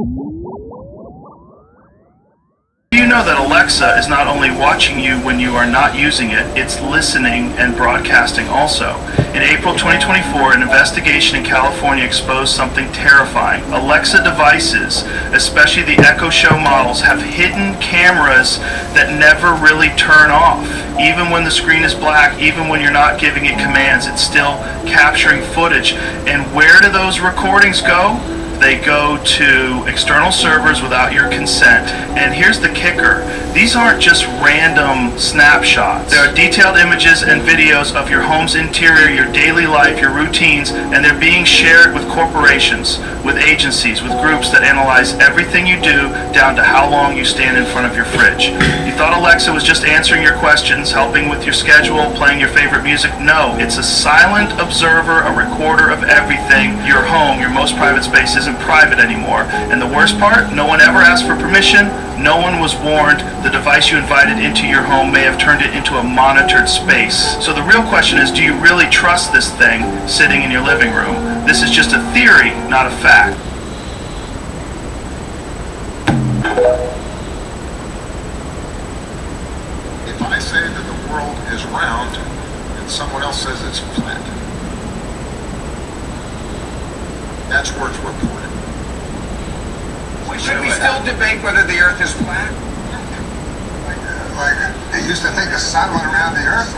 You know that Alexa is not only watching you when you are not using it, it's listening and broadcasting also. In April 2024, an investigation in California exposed something terrifying. Alexa devices, especially the Echo Show models, have hidden cameras that never really turn off. Even when the screen is black, even when you're not giving it commands, it's still capturing footage. And where do those recordings go? They go to external servers without your consent. And here's the kicker. These aren't just random snapshots. There are detailed images and videos of your home's interior, your daily life, your routines, and they're being shared with corporations, with agencies, with groups that analyze everything you do down to how long you stand in front of your fridge. You thought Alexa was just answering your questions, helping with your schedule, playing your favorite music. No, it's a silent observer, a recorder of everything. Your home, your most private space, isn't private anymore. And the worst part, no one ever asked for permission, no one was warned. The device you invited into your home may have turned it into a monitored space. So the real question is, do you really trust this thing sitting in your living room? This is just a theory, not a fact. If I say that the world is round and someone else says it's flat, that's words reported. Should we still debate whether the Earth is flat? Like they used to think the sun went around the Earth.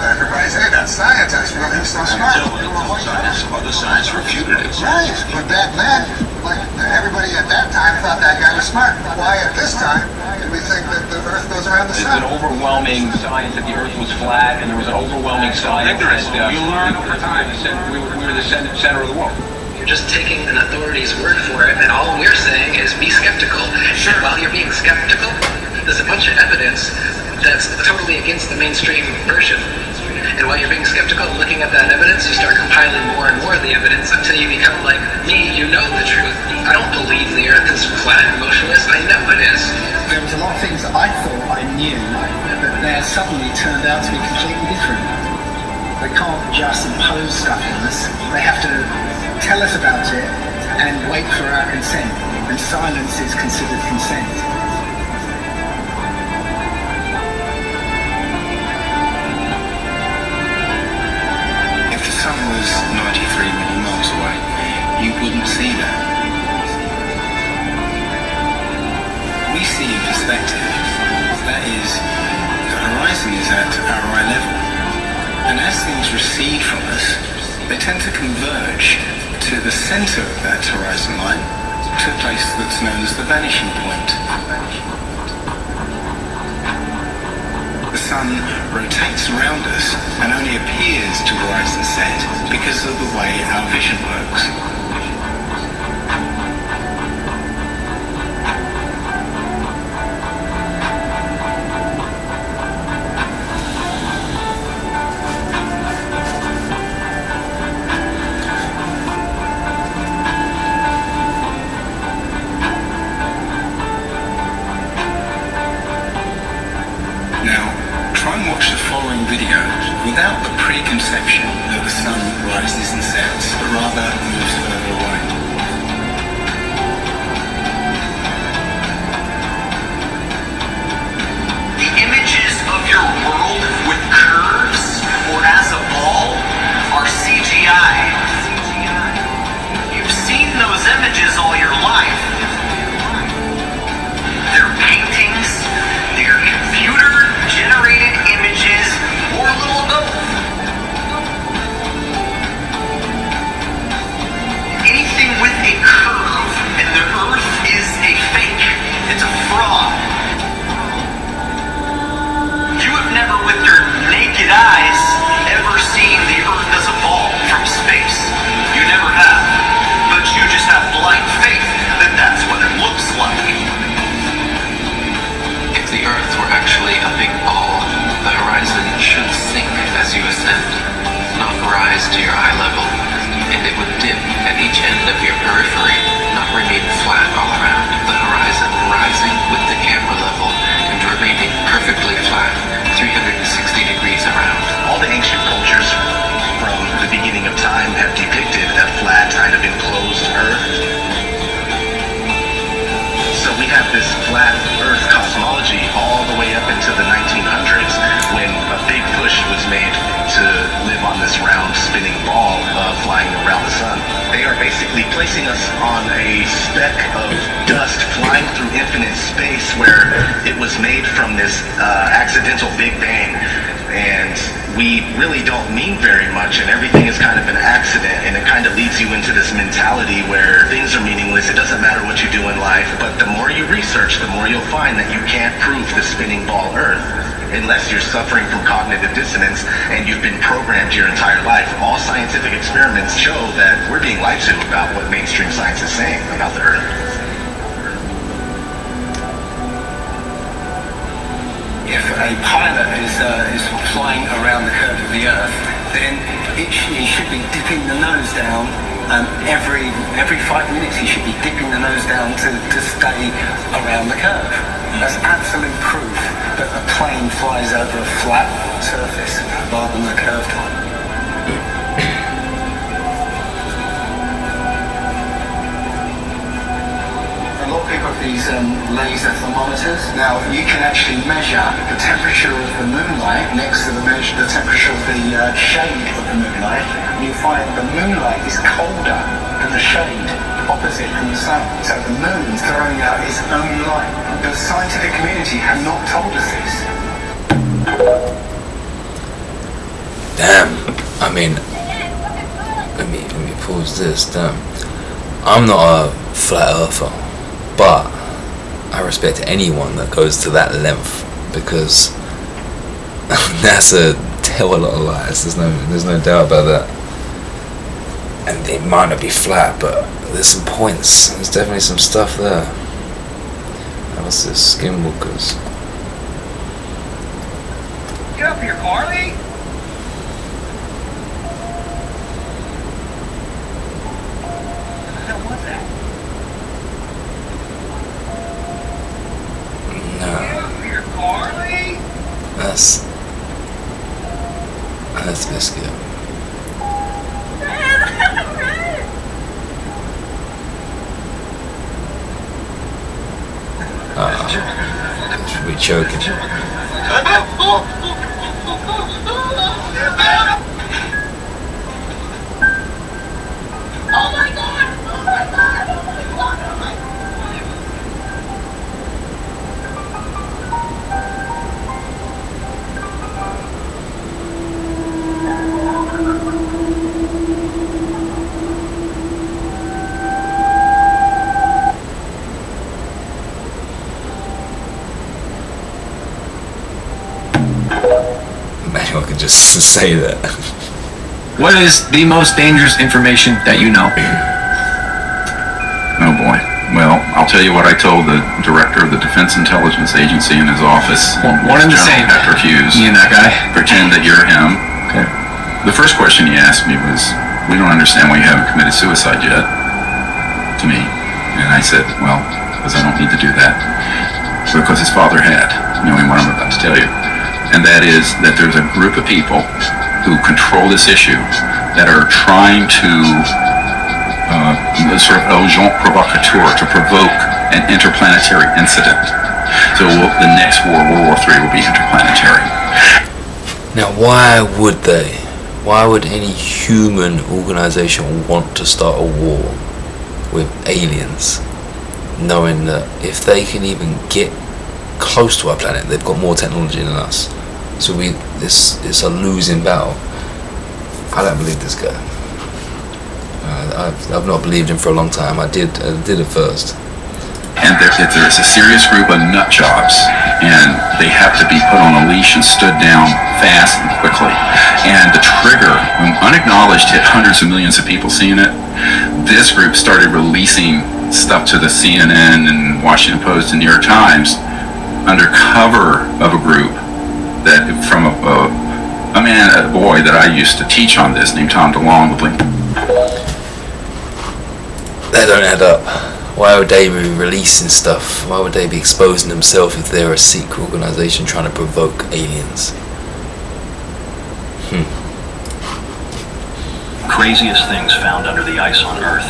Everybody say that scientists, well, he's so smart. Other science refuted it. Right, but back then, like everybody at that time thought that guy was smart. Why at this time did we think that the Earth goes around the sun? There's an overwhelming science that the Earth was flat, and there was an overwhelming science that we learned over time that we were the center of the world. You're just taking an authority's word for it, and all we're saying is be skeptical. Sure. And while you're being skeptical, there's a bunch of evidence that's totally against the mainstream version. And while you're being skeptical and looking at that evidence, you start compiling more and more of the evidence until you become like me, you know the truth. I don't believe the Earth is flat and motionless. I know it is. There was a lot of things that I thought I knew, but they suddenly turned out to be completely different. They can't just impose stuff on us. They have to tell us about it and wait for our consent. And silence is considered consent. If the sun was 93 million miles away, you wouldn't see that. We see in perspective. That is, the horizon is at our eye level. And as things recede from us, they tend to converge to the center of that horizon line, to a place that's known as the vanishing point. The sun rotates around us and only appears to rise and set because of the way our vision works. Video without the preconception that the sun rises and sets, but rather moves further away. The images of your world with curves or as a ball are CGI. You've seen those images all your life. They're paintings, they're computer-generated images, or a little of both. Anything with a curve and the Earth is a fake. It's a fraud. You have never with your naked eyes ever seen the Earth as a ball from space. You never have. But you just have blind faith that that's what it looks like. If the Earth were actually a big ball, the horizon should sink as you ascend, not rise to your eye level, and it would dip at each end of your periphery, not remain flat all around, the horizon rising with the camera level and remaining perfectly flat, 360 degrees around. All the ancient cultures from the beginning of time have depicted a flat, kind of enclosed Earth. They are basically placing us on a speck of dust flying through infinite space where it was made from this accidental Big Bang. And we really don't mean very much, and everything is kind of an accident, and it kind of leads you into this mentality where things are meaningless. It doesn't matter what you do in life, but the more you research, the more you'll find that you can't prove the spinning ball Earth unless you're suffering from cognitive dissonance and you've been programmed your entire life. All scientific experiments show that we're being lied to about what mainstream science is saying about the Earth. If a pilot is flying around the curve of the Earth, then he should be dipping the nose down. Every 5 minutes he should be dipping the nose down to stay around the curve. That's absolute proof that a plane flies over a flat surface rather than a curved one. A lot of people have these laser thermometers. Now you can actually measure the temperature of the moonlight next to the temperature of the shade of the moonlight. And you find the moonlight is colder than the shade opposite from the sun. So the moon's throwing out its own light. The scientific community have not told us this. Damn. I mean, let me pause this. Damn. I'm not a flat earther, but I respect anyone that goes to that length, because NASA tell a lot of lies. There's no doubt about that. And it might not be flat, but there's some points. There's definitely some stuff there. What's this? Skinwalkers. Get up here, Carly! What the hell was that? No. Get up here, Carly! That's Biscuit. Should be choking. Oh my god! Oh my god! Oh my god! Oh my god! I could just say that. What is the most dangerous information that you know? Oh boy. Well, I'll tell you what I told the director of the Defense Intelligence Agency in his office. One and the same. Patrick Hughes. Me and that guy. Pretend that you're him. Okay. The first question he asked me was, "We don't understand why you haven't committed suicide yet." To me. And I said, well, because I don't need to do that. Because his father had, knowing what I'm about to tell you. And that is that there's a group of people who control this issue that are trying to sort of agent provocateur, to provoke an interplanetary incident. So the next war, World War III, will be interplanetary. Now, why would they? Why would any human organization want to start a war with aliens, knowing that if they can even get close to our planet, they've got more technology than us? So it's a losing battle. I don't believe this guy. I've not believed him for a long time. I did at first. And there's a serious group of nut jobs, and they have to be put on a leash and stood down fast and quickly. And the trigger, when unacknowledged, hit hundreds of millions of people seeing it. This group started releasing stuff to the CNN and Washington Post and New York Times under cover of a group that from a boy that I used to teach on this named Tom DeLong. They don't add up. Why would they be releasing stuff? Why would they be exposing themselves if they're a secret organization trying to provoke aliens? Craziest things found under the ice on Earth.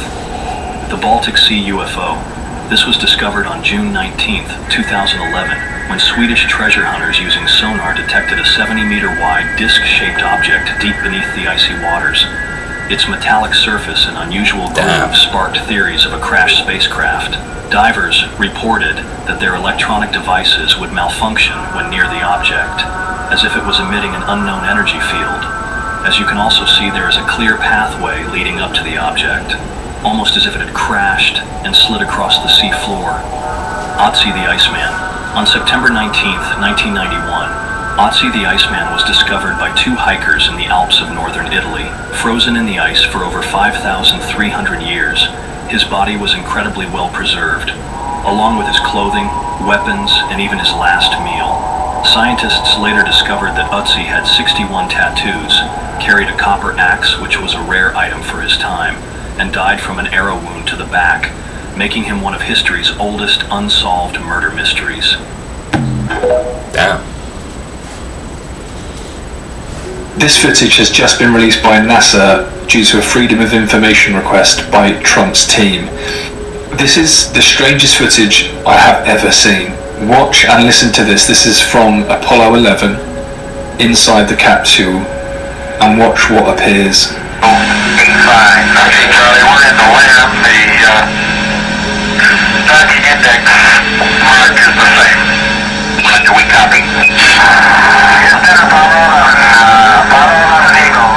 The Baltic Sea UFO. This was discovered on June 19th, 2011, when Swedish treasure hunters using sonar detected a 70-meter wide disc-shaped object deep beneath the icy waters. Its metallic surface and unusual groove sparked theories of a crashed spacecraft. Divers reported that their electronic devices would malfunction when near the object, as if it was emitting an unknown energy field. As you can also see, there is a clear pathway leading up to the object, almost as if it had crashed and slid across the sea floor. Otzi the Iceman. On September 19th, 1991, Otzi the Iceman was discovered by two hikers in the Alps of northern Italy. Frozen in the ice for over 5,300 years, his body was incredibly well preserved, along with his clothing, weapons, and even his last meal. Scientists later discovered that Otzi had 61 tattoos, carried a copper axe, which was a rare item for his time, and died from an arrow wound to the back, making him one of history's oldest unsolved murder mysteries. Damn. This footage has just been released by NASA due to a Freedom of Information request by Trump's team. This is the strangest footage I have ever seen. Watch and listen to this. This is from Apollo 11 inside the capsule, and watch what appears. 85, okay, Charlie, we're in the lab. The tracking index mark is the same. Do we copy? Center Apollo on Eagle.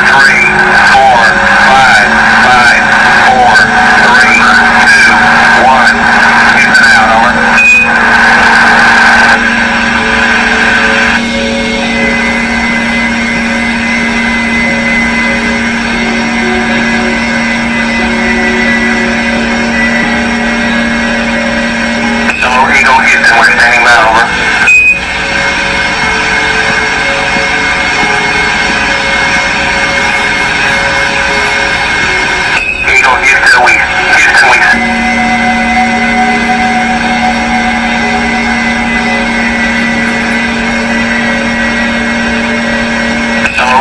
3, 4, 5, 5, 4, 3, 2, 1. Houston out, over. Eagle, Houston, we're standing by, over. Eagle, Houston, we.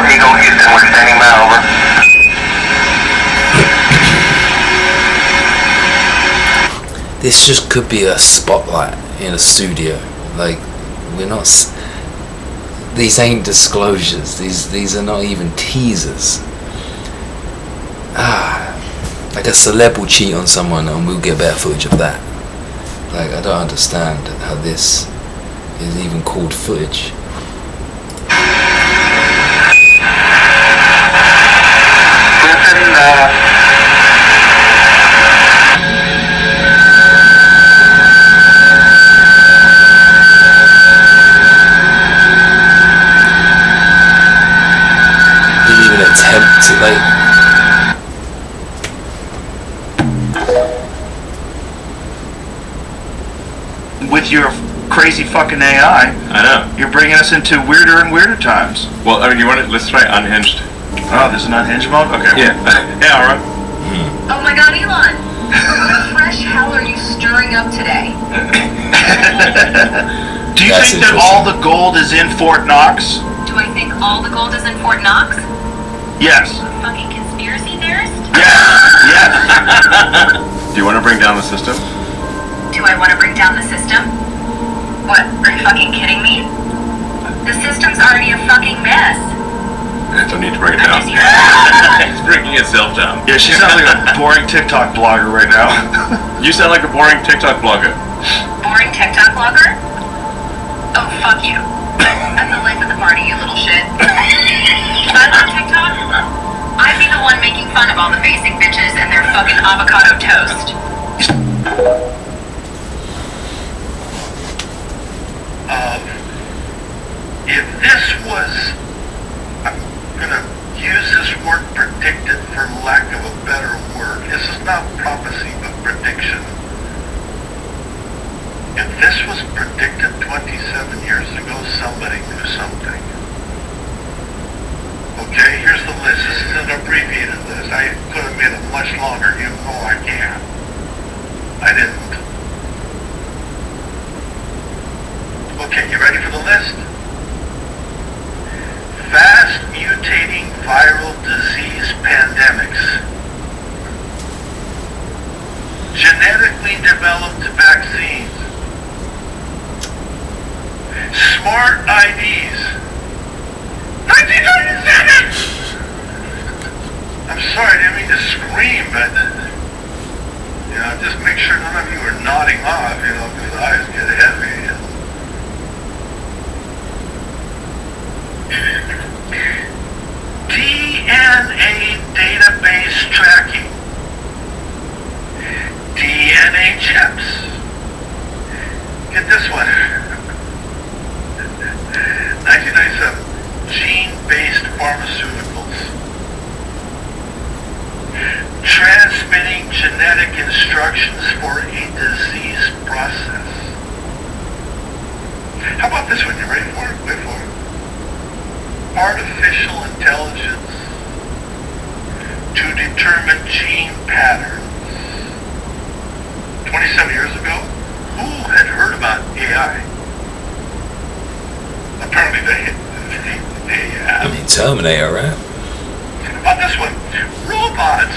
Eagle, Houston, we're standing by, over. This just could be a spotlight in a studio. Like, we're not. These ain't disclosures. These are not even teasers. Like a celeb will cheat on someone and we'll get better footage of that. Like, I don't understand how this is even called footage. Didn't even attempt to, like. With your crazy fucking AI, I know. You're bringing us into weirder and weirder times. Well, I mean, you want to, let's try unhinged. Oh, there's an unhinged mode? Okay. Yeah. Yeah, alright. Oh my god, Elon! What fresh hell are you stirring up today? Do you think that all the gold is in Fort Knox? Do I think all the gold is in Fort Knox? Yes. A fucking conspiracy theorist? Yes. Do you want to bring down the system? Do I want to bring down the system? What, are you fucking kidding me? The system's already a fucking mess. I don't need to bring it down. It's bringing itself down. Yeah, she sounds like a boring TikTok blogger right now. You sound like a boring TikTok blogger. Boring TikTok blogger? Oh, fuck you. I'm the life of the party, you little shit. I love TikTok. I'd be the one making fun of all the basic bitches and their fucking avocado toast. If this was, I'm gonna use this word predicted for lack of a better word. This is not prophecy, but prediction. If this was predicted 27 years ago, somebody knew something. Okay, here's the list. This is an abbreviated list. I could have made it much longer. You know I can. I didn't. Okay, you ready for the list? Fast mutating viral disease pandemics. Genetically developed vaccines. Smart IDs. 1997! scream, but, just make sure none of you are nodding off, because the eyes get heavy. DNA database tracking. DNA chips. Get this one. 1997. Gene-based pharmaceuticals. Transmitting genetic instructions for a disease process. How about this one? You ready for it? Wait for it. Artificial intelligence to determine gene patterns. 27 years ago, who had heard about AI? Apparently they I mean, Terminator, right? How about this one? Robots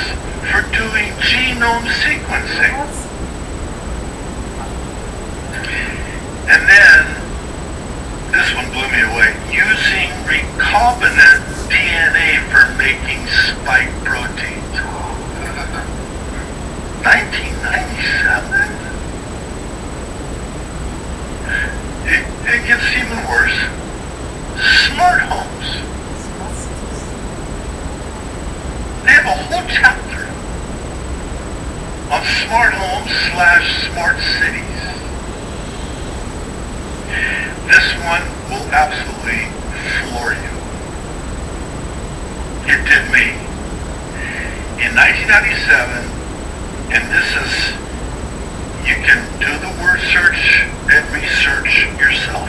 for doing genome sequencing. And then, this one blew me away. Using recombinant DNA for making spike proteins. 1997? It gets even worse. Smart homes. They have a whole chapter on smart homes / smart cities. This one will absolutely floor you. It did me. In 1997, and this is, you can do the word search and research yourself.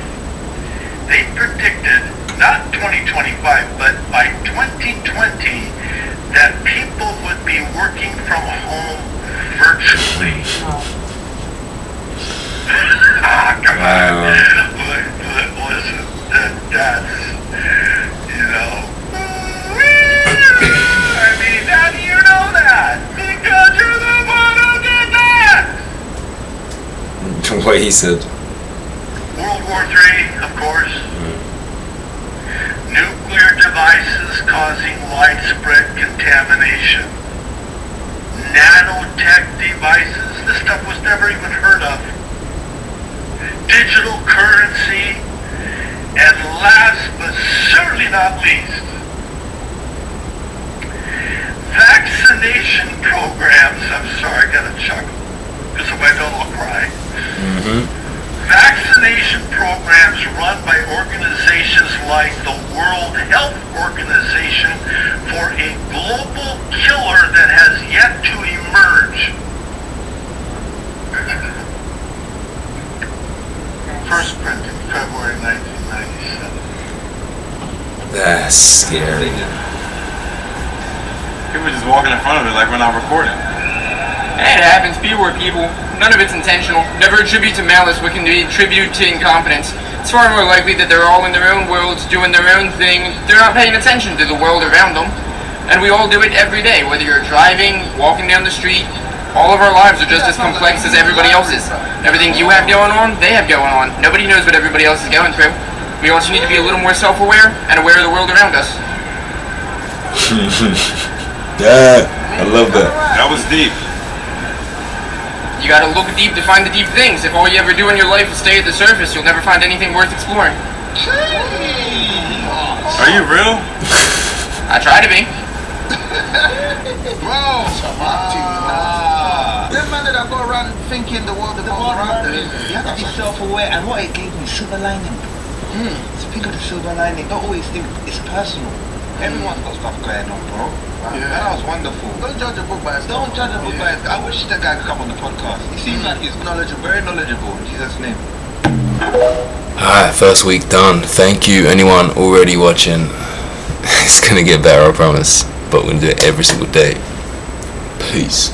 They predicted, not 2025, but by 2020, that people would be working from home virtually. Wow. Listen, that's, I mean, how do you know that? Because you're the one who did that! What he said. World War III, of course. Nuclear devices causing widespread contamination. Nanotech devices, this stuff was never even heard of. Digital currency, and last but certainly not least, vaccination programs. I'm sorry, I gotta chuckle, because if I don't, I'll cry. Vaccination programs run by organizations like the World Health Organization for a global killer that has yet to emerge. First printed February 1997. That's scary. People just walking in front of it like we're not recording. Hey, it happens. People are people. None of it's intentional. Never attribute to malice what can be attributed to incompetence. It's far more likely that they're all in their own worlds, doing their own thing. They're not paying attention to the world around them. And we all do it every day, whether you're driving, walking down the street. All of our lives are just as complex as everybody else's. Everything you have going on, they have going on. Nobody knows what everybody else is going through. We also need to be a little more self-aware and aware of the world around us. Yeah, I love that. That was deep. You gotta look deep to find the deep things. If all you ever do in your life is stay at the surface, you'll never find anything worth exploring. Are you real? I try to be. Bro, them man that go around thinking the world around them, you have to be self-aware, and what it gave me, silver lining. Speak of the silver lining, don't always think it's personal. Everyone's got stuff going on, bro. Yeah. That was wonderful. Don't judge a book by its cover. Don't judge a book by its cover. I wish that guy could come on the podcast. He seems like he's knowledgeable, very knowledgeable in Jesus' name. Alright, first week done. Thank you, anyone already watching. It's gonna get better, I promise. But we're gonna do it every single day. Peace.